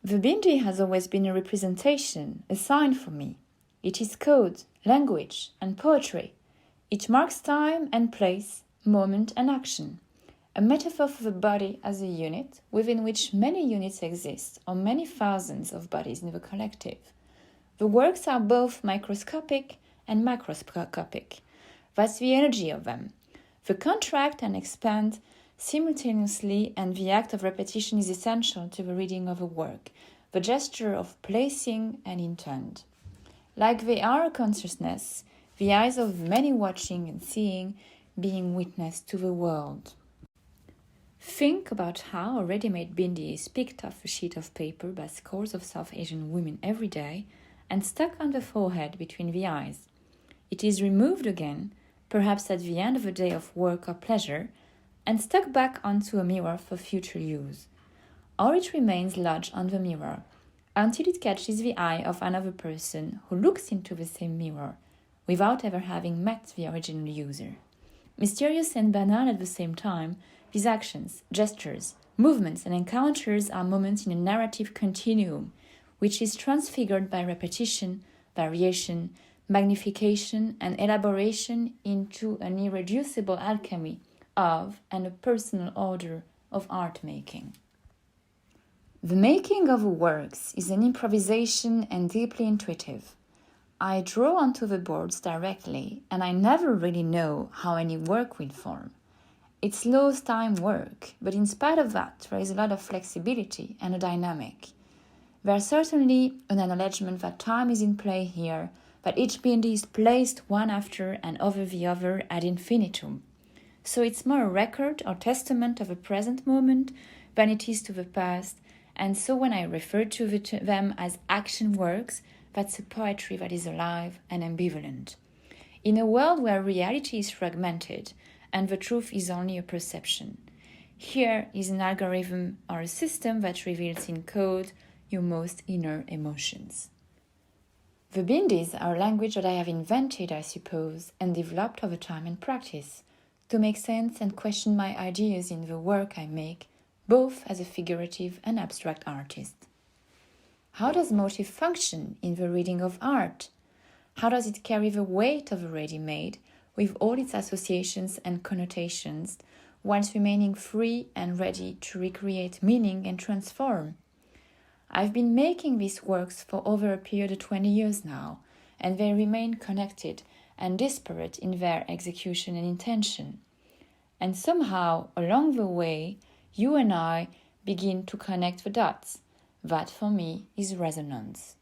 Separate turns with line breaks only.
The bindi has always been a representation, a sign for me. It is code, language, and poetry. It marks time and place, moment and action. A metaphor for the body as a unit within which many units exist, or many thousands of bodies in the collective. The works are both microscopic and macroscopic. That's the energy of them. They contract and expand simultaneously, and the act of repetition is essential to the reading of a work, the gesture of placing and intent. Like they are a consciousness, the eyes of many watching and seeing, being witness to the world. Think about how a ready-made bindi is picked off a sheet of paper by scores of South Asian women every day and stuck on the forehead between the eyes. It is removed again, perhaps at the end of a day of work or pleasure, and stuck back onto a mirror for future use. Or it remains lodged on the mirror until it catches the eye of another person who looks into the same mirror without ever having met the original user. Mysterious and banal at the same time, these actions, gestures, movements, and encounters are moments in a narrative continuum, which is transfigured by repetition, variation, magnification, and elaboration into an irreducible alchemy of and a personal order of art making. The making of works is an improvisation and deeply intuitive. I draw onto the boards directly, and I never really know how any work will form. It slows time work, but in spite of that, there is a lot of flexibility and a dynamic. There's certainly an acknowledgement that time is in play here, that each bindi is placed one after and over the other ad infinitum. So it's more a record or testament of a present moment than it is to the past, and so when I refer to them as action works, that's a poetry that is alive and ambivalent. In a world where reality is fragmented, and the truth is only a perception, here is an algorithm or a system that reveals in code your most inner emotions. The bindis are a language that I have invented, I suppose, and developed over time and practice, to make sense and question my ideas in the work I make, both as a figurative and abstract artist. How does motive function in the reading of art? How does it carry the weight of a ready-made, with all its associations and connotations, whilst remaining free and ready to recreate meaning and transform? I've been making these works for over a period of 20 years now, and they remain connected and disparate in their execution and intention. And somehow, along the way, you and I begin to connect the dots. That, for me, is resonance.